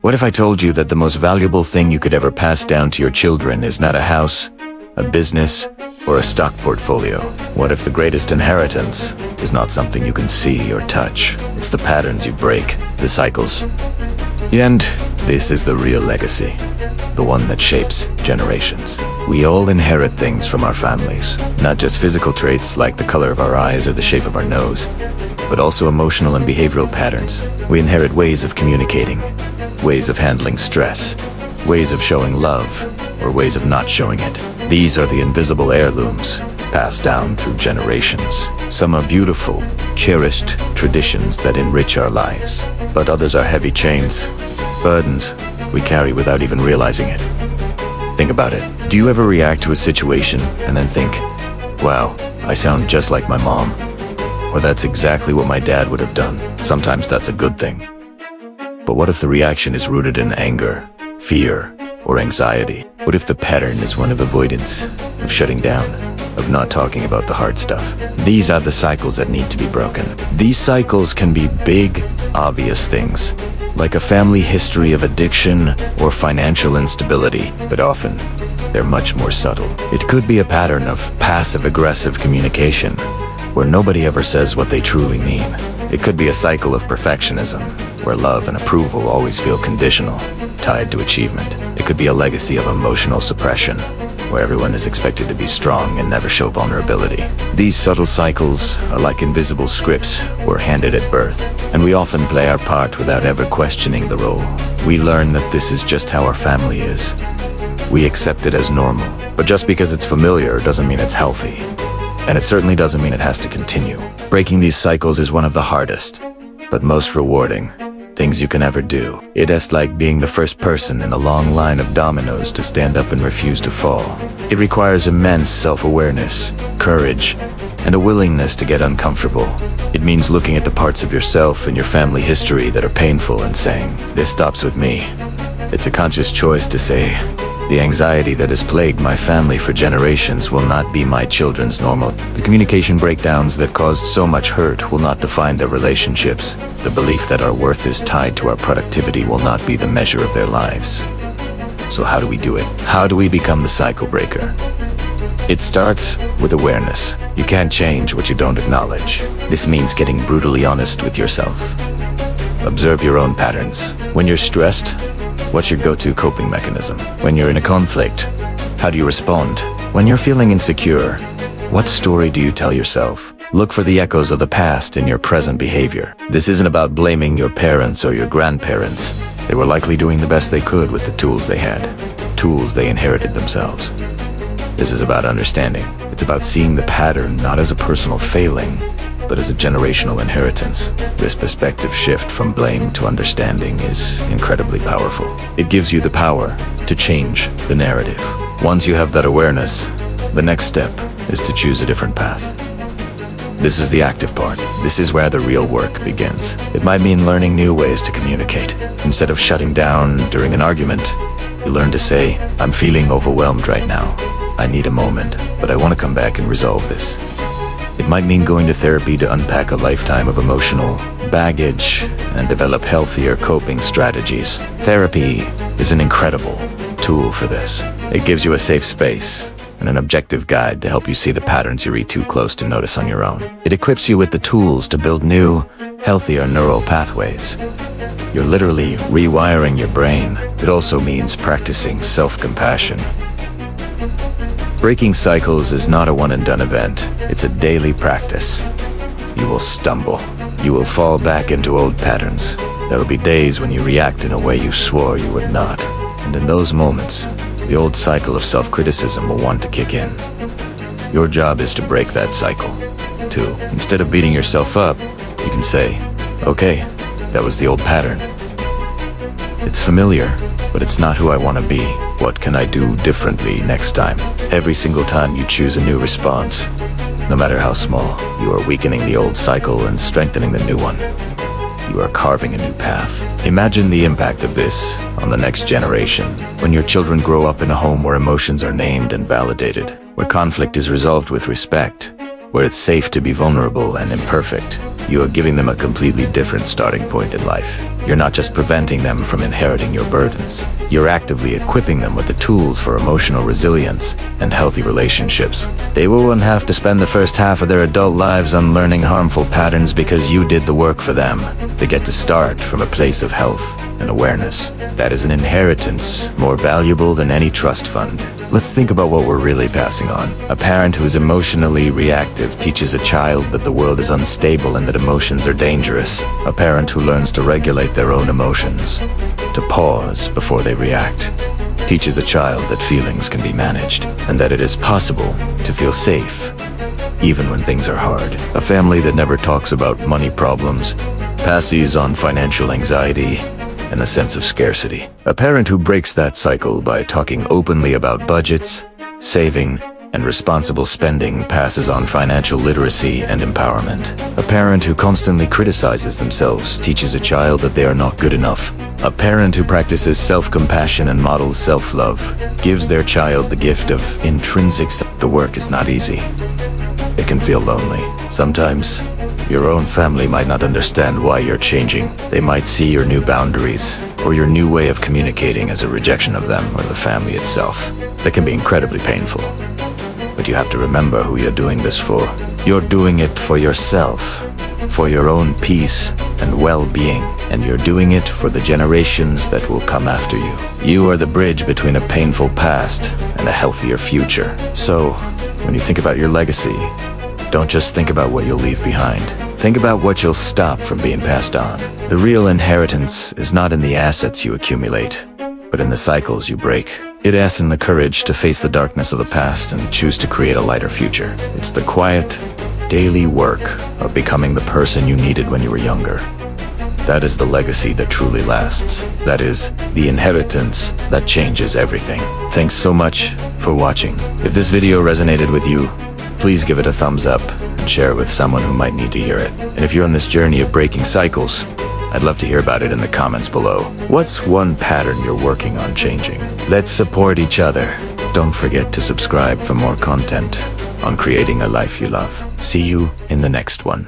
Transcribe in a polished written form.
What if I told you that the most valuable thing you could ever pass down to your children is not a house, a business, or a stock portfolio? What if the greatest inheritance is not something you can see or touch? It's the patterns you break, the cycles. And this is the real legacy, the one that shapes generations. We all inherit things from our families, not just physical traits like the color of our eyes or the shape of our nose, but also emotional and behavioral patterns. We inherit ways of communicating, ways of handling stress, ways of showing love, or ways of not showing it. These are the invisible heirlooms passed down through generations. Some are beautiful, cherished traditions that enrich our lives, but others are heavy chains, burdens we carry without even realizing it. Think about it. Do you ever react to a situation and then think, wow, I sound just like my mom? Or that's exactly what my dad would have done. Sometimes that's a good thing. But what if the reaction is rooted in anger, fear, or anxiety? What if the pattern is one of avoidance, of shutting down, of not talking about the hard stuff? These are the cycles that need to be broken. These cycles can be big, obvious things, like a family history of addiction or financial instability, but often they're much more subtle. It could be a pattern of passive-aggressive communication, where nobody ever says what they truly mean. It could be a cycle of perfectionism, where love and approval always feel conditional, tied to achievement. It could be a legacy of emotional suppression, where everyone is expected to be strong and never show vulnerability. These subtle cycles are like invisible scripts we're handed at birth, and we often play our part without ever questioning the role. We learn that this is just how our family is. We accept it as normal, but just because it's familiar doesn't mean it's healthy. And it certainly doesn't mean it has to continue. Breaking these cycles is one of the hardest, but most rewarding things you can ever do. It is like being the first person in a long line of dominoes to stand up and refuse to fall. It requires immense self-awareness, courage, and a willingness to get uncomfortable. It means looking at the parts of yourself and your family history that are painful and saying, this stops with me. It's a conscious choice to say, the anxiety that has plagued my family for generations will not be my children's normal. The communication breakdowns that caused so much hurt will not define their relationships. The belief that our worth is tied to our productivity will not be the measure of their lives. So how do we do it? How do we become the cycle breaker? It starts with awareness. You can't change what you don't acknowledge. This means getting brutally honest with yourself. Observe your own patterns. When you're stressed, what's your go-to coping mechanism? When you're in a conflict, how do you respond? When you're feeling insecure, what story do you tell yourself? Look for the echoes of the past in your present behavior. This isn't about blaming your parents or your grandparents. They were likely doing the best they could with the tools they had, tools they inherited themselves. This is about understanding. It's about seeing the pattern not as a personal failing, but as a generational inheritance. This perspective shift from blame to understanding is incredibly powerful. It gives you the power to change the narrative. Once you have that awareness, the next step is to choose a different path. This is the active part. This is where the real work begins. It might mean learning new ways to communicate. Instead of shutting down during an argument, you learn to say, I'm feeling overwhelmed right now. I need a moment, but I want to come back and resolve this. It might mean going to therapy to unpack a lifetime of emotional baggage and develop healthier coping strategies. Therapy is an incredible tool for this. It gives you a safe space and an objective guide to help you see the patterns you read too close to notice on your own. It equips you with the tools to build new, healthier neural pathways. You're literally rewiring your brain. It also means practicing self-compassion. Breaking cycles is not a one-and-done event. It's a daily practice. You will stumble. You will fall back into old patterns. There will be days when you react in a way you swore you would not. And in those moments, the old cycle of self-criticism will want to kick in. Your job is to break that cycle. Instead of beating yourself up, you can say, okay, that was the old pattern. It's familiar, but it's not who I want to be. What can I do differently next time? Every single time you choose a new response, no matter how small, you are weakening the old cycle and strengthening the new one. You are carving a new path. Imagine the impact of this on the next generation, when your children grow up in a home where emotions are named and validated, where conflict is resolved with respect, where it's safe to be vulnerable and imperfect. you are giving them a completely different starting point in life. You're not just preventing them from inheriting your burdens. You're actively equipping them with the tools for emotional resilience and healthy relationships. They won't have to spend the first half of their adult lives unlearning harmful patterns because you did the work for them. They get to start from a place of health and awareness. That is an inheritance more valuable than any trust fund. Let's think about what we're really passing on. A parent who is emotionally reactive teaches a child that the world is unstable and that emotions are dangerous. A parent who learns to regulate their own emotions, to pause before they react, teaches a child that feelings can be managed and that it is possible to feel safe even when things are hard. A family that never talks about money problems passes on financial anxiety and a sense of scarcity. A parent who breaks that cycle by talking openly about budgets, saving, and responsible spending passes on financial literacy and empowerment. A parent who constantly criticizes themselves teaches a child that they are not good enough. A parent who practices self-compassion and models self-love gives their child the gift of intrinsic self. The work is not easy. It can feel lonely. Sometimes, your own family might not understand why you're changing. They might see your new boundaries or your new way of communicating as a rejection of them or the family itself. That can be incredibly painful. But you have to remember who you're doing this for. You're doing it for yourself, for your own peace and well-being, and you're doing it for the generations that will come after you. You are the bridge between a painful past and a healthier future. So, when you think about your legacy, don't just think about what you'll leave behind. Think about what you'll stop from being passed on. The real inheritance is not in the assets you accumulate, but in the cycles you break. It asks in the courage to face the darkness of the past and choose to create a lighter future. It's the quiet, daily work of becoming the person you needed when you were younger. That is the legacy that truly lasts. That is the inheritance that changes everything. Thanks so much for watching. If this video resonated with you, please give it a thumbs up and share it with someone who might need to hear it. And if you're on this journey of breaking cycles, I'd love to hear about it in the comments below. What's one pattern you're working on changing? Let's support each other. Don't forget to subscribe for more content on creating a life you love. See you in the next one.